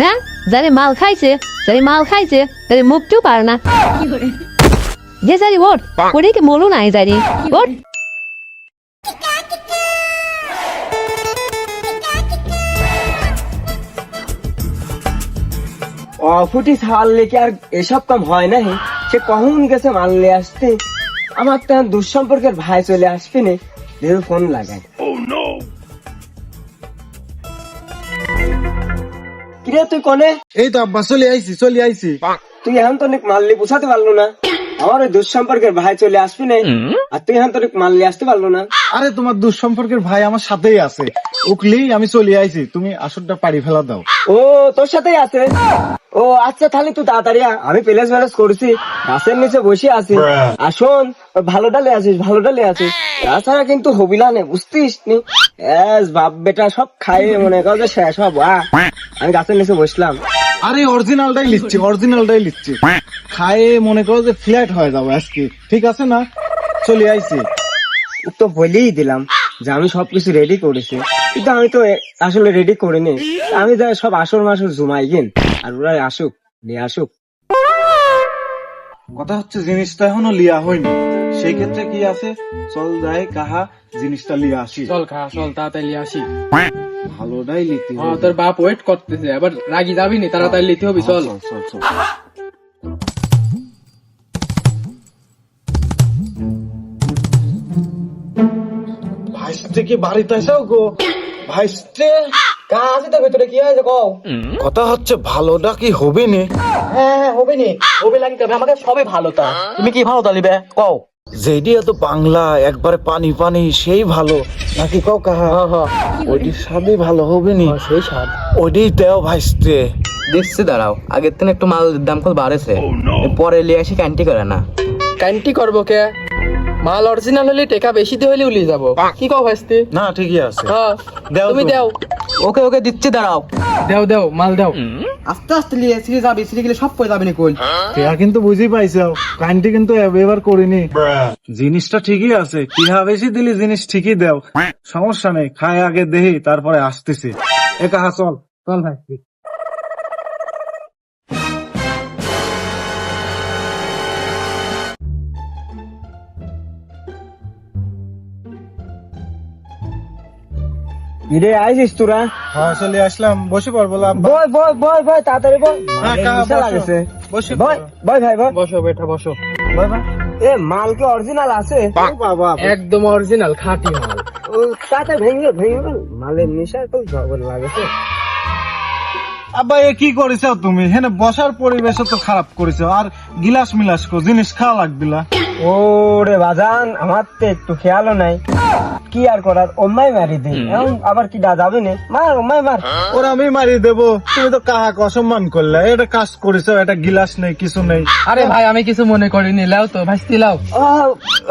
হ্যাঁ, যারে মাল খাইছে তারে মুখতেও পারে না। যে যারি ওঠ করে কি মরু নাই যারি ওঠ। ফুটি ছাড়লে কি আর এসব কাম হয় না? সে কখন গেছে মারলে আসতে, আমার তো দুঃসম্পর্কের ভাই চলে আসবে না, দেহ ফোন লাগায়। কিরে তুই কনে? এই তো আব্বা চলে আইছি তুই এখন তো অনেক মারলি বুঝাতে পারলো না, আমার ওই দুঃসম্পর্কের ভাই চলে আসবি না, আর তুই এখন তো অনেক মারলি আসতে পারলো না। আরে তোমার দুঃসম্পর্কের ভাই আমার সাথেই আছে, উকলেই আমি চলে আইছি, তুমি আসরটা পাড়ি ফেলা দাও। ও তোর সাথেই আছে? ও আচ্ছা, তাহলে তুই তাড়াতাড়ি আয়। আমি প্লেস ম্যানেজ করছি, গাছের নিচে বসে আছি। আর শোন, ভালো ডালে আছিস, তাছাড়া কিন্তু হবিলা নে, বুঝতিস নি? বাপ বেটা সব খাইয়ে মনে কর যে শেষ হব। আমি গাছের নিচে বসলাম। আরে অরিজিনালটাই লিখছি, খায়ে মনে করো যে ফ্ল্যাট হয়ে যাবো আজকে, ঠিক আছে না? চলে আইছি। তো বলেই দিলাম যে আমি সবকিছু রেডি করেছি, কিন্তু আমি তো আসলে রেডি করিনি। আমি যাই সব আসর মাসর জুমাই গিন, আর ওরা আসুক, নিয়ে আসুক। কথা হচ্ছে জিনিসটা এখনো লিয়া হয়নি, সেই ক্ষেত্রে কি আছে, চল যাই কাহা জিনিসটা লিয়া আসি। চল তাড়াতাড়ি আসি। ভালোটাই লিখতে হবে। তোর বাপ ওয়েট করতেছে, আবার রাগি যাবি নি, তাড়াতাড়ি লিখতে হবে। চল চল। ভাইস্তে কি বাড়িতে আসাও গো? ভাইস্তে কাছে তো ভেতরে কি হয়েছে কও? কথা হচ্ছে ভালোটা কি হবে নে? হ্যাঁ হবে নি, হবে লাগি তবে আমাকে সবে ভালো। তা তুমি কি ভালো তালিবে কও? যেটি এত বাংলা একবারে পানি সেই ভালো নাকি কও কাহা? ওইটি স্বাদই ভালো হবে নি? সেই স্বাদ ওইটি দেও ভাইস্তে। দিচ্ছি, দাঁড়াও, আগের থেকে একটু মাল দাম কল বাড়েছে, পরে লিয়ে আসি ক্যান্টি করে না। ক্যান্টি করবো কে? মাল অরিজিনাল হলে টেকা বেশি দিয়ে হলে উলিয়ে যাবো। কি কও ভাইস্তি? না ঠিকই আছে, হ্যাঁ দেও তুমি তুমি। দাও। ওকে দিচ্ছি, দাঁড়াও। দাও মাল দাও। আস্তে আস্তে লিয়ে সিঁড়ি যাবি, সিঁড়ি গেলে সব পয়সা যাবে না কই। তেরা কিন্তু বুঝি পাইছাও, কাইন্ডি কিন্তু এবার করিনি। জিনিসটা ঠিকই আছে, কি বেশি দিলি জিনিস ঠিকই দেও, সমস্যা নেই। খাই আগে দেহি, তারপরে আসতেছি। এ কাহা চল ভাই। কিরে আইছিস তোরা? হ্যাঁ চলে আসলাম, বসে পড়বো। বয় তাড়াতাড়ি বয়। হ্যাঁ, কাহা নিশা বসো। লাগেছে। বসে বয় ভাই বয়। বসো বেটা বসো। এ মাল কি অরিজিনাল আছে? বাবা একদম অরিজিনাল খাঁটি মাল। ও তাতে ভেঙে মালের নেশা তো জবর লাগেছে। আব্বা এ কি করেছো তুমি? হেনে বসার পরিবেশ তো খারাপ করেছো, আর গিলাস মিলাস কো জিনিস খাওয়া লাগবিলা। ও রে বাজান, আমার তো একটু খেয়ালও নাই, কি আর করার, ওম্মাই মারি দিই। এখন আবার কি যাবে না? মার ওম্মাই মার। ওরা আমি মারিয়ে দেবো, তুমি তো কাহাকে অসম্মান করলে। এটা কাজ করেছো, এটা গিলাস নেই, কিছু নেই। আরে ভাই আমি কিছু মনে করিনি, লাও তো ভাইস্তি লাও।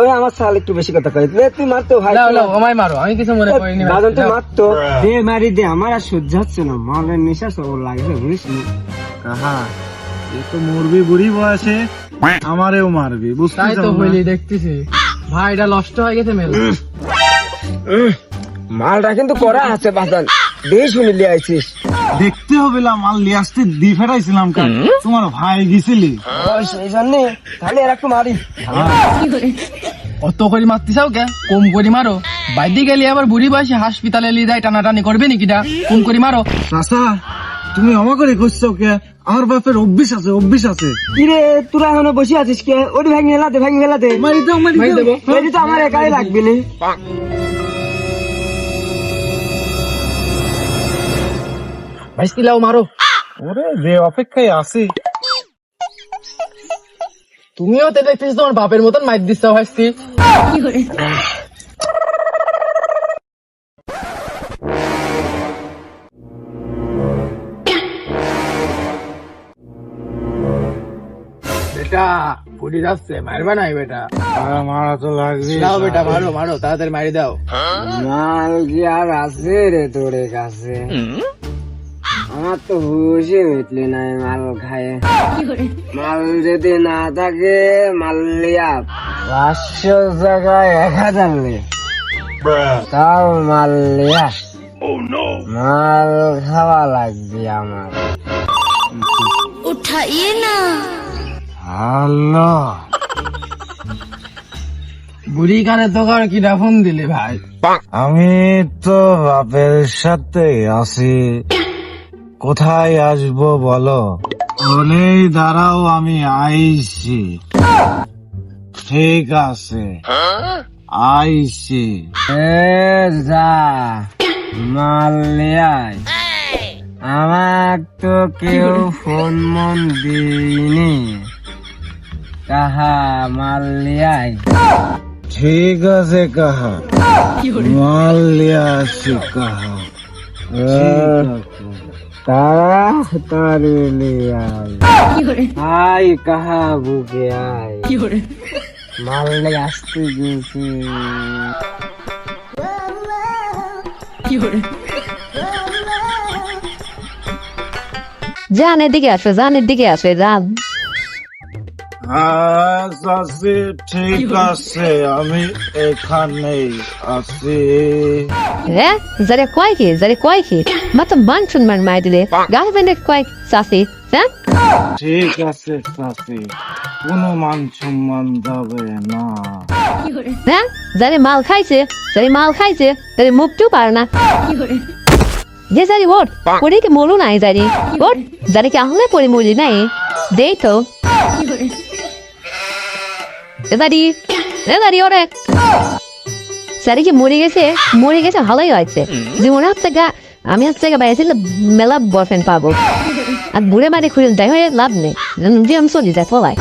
ওই আমার সাল একটু বেশি কথা কই, তুই মারতো ভাই। লাও আমায় মারো, আমি কিছু মনে করিনি। বাজান তুই মারতো, দে মারি দে, আমার আর সহ্য হচ্ছে না, মালের নেশা সব লাগছে বুঝিস নি? কাহা এ তো মরবি বুড়ি বয়সে, আমারেও মারবি, বুঝতে তাই তো হইলি দেখতেছি। ভাই এটা নষ্ট হয়ে গেছে মেল। মালটা কিন্তু করা আছে বাজান, বেশ শুনিলি আইছিস। দেখতে হবে না, মাল লিয়ে আসতে দি ফেরাইছিলাম কাল, তোমার ভাই গেছিলি। সেই জন্যে তাহলে আর একটু মারি। অত করে মারতে চাও কে? কম করে মারো। বাইরে গেলে আবার বুড়ি বয়সে হাসপাতালে নিয়ে যায়, টানাটানি করবে নাকি? কম করে মারো। চাচা তুমি আমা করে খুঁজছো কে? আমার বাপের অভ্যিস আছে। কিরে তোরা এখনো বসে আছিস কে? ওটি ভাঙি হেলাতে মারি দাও মারি দেবো। এটি তো আমার একাই লাগবে না। ভাইস্তি লাও মারো। ওরে যে অপেক্ষায় আছি। তুমিও তো দেখতেছি তোমার বাপের মতন মাইর দিচ্ছ ভাইস্তি। বেটা ফুটি যাচ্ছে, মারবা নাই বেটা? মারা তো লাগবে। দাও বেটা মারো তাড়াতাড়ি মারি দাও। মাল কি আর আছে রে তোর কাছে? আমার তো হুশে মিটলি নাই মাল খায়। মাল যদি না থাকে মাল লিয়া 500 জায়গায় 1000 লে, তাও মাল লিয়া মাল খাওয়া লাগবে আমার। उठाइए ना। হ্যালো, বুড়ি কানে তোকার কিটা ফোন দিলি ভাই? আমি তো বাপের সাথে আছি, কোথায় আসবো বলো? বলেই দাঁড়াও, আমি আইছি। ঠিক আছে, আইছি। যা মালিয়ায় আমার তো কেউ ফোন মন দিইনি, কাহা মালিয়ায়। ঠিক আছে কাহা, মাল লিয়ে আসি কাহা। তারা তারে লিয়ায় আই কাহা বুকে আয়, মারলে আসতে গেছে। যান এদিকে আসো, যান এদিকে আসো, যান। হ্যাঁ চাচি, ঠিক আছে, আমি এখানেই আছি। হ্যাঁ, যারে কয় কি মাত্র মান শুনমান মাই দিলে গার্লফ্রেন্ডের কয় চাষি, হ্যাঁ? ঠিক আছে চাচি, কোনো মান সম্মান যাবে না। হ্যাঁ, যারে মাল খাইছে তারে মুখতেও পারে না। যে যারি ওর পরে কি মরু নাই, যারি ওর যারে কি আহলে পরে মরি নাই, দেই তো দাঁড়ি ওরে স্যারে কি মরে গেছে ভালোই হয়েছে। জীবনে আমি হচ্ছে বাইরে মেলা বয়ফ্রেন্ড পাবো, আর বুড়ে বাড়ি খুঁজে দেয় হয়ে লাভ নেই, জীবন চলে যায় পলায়।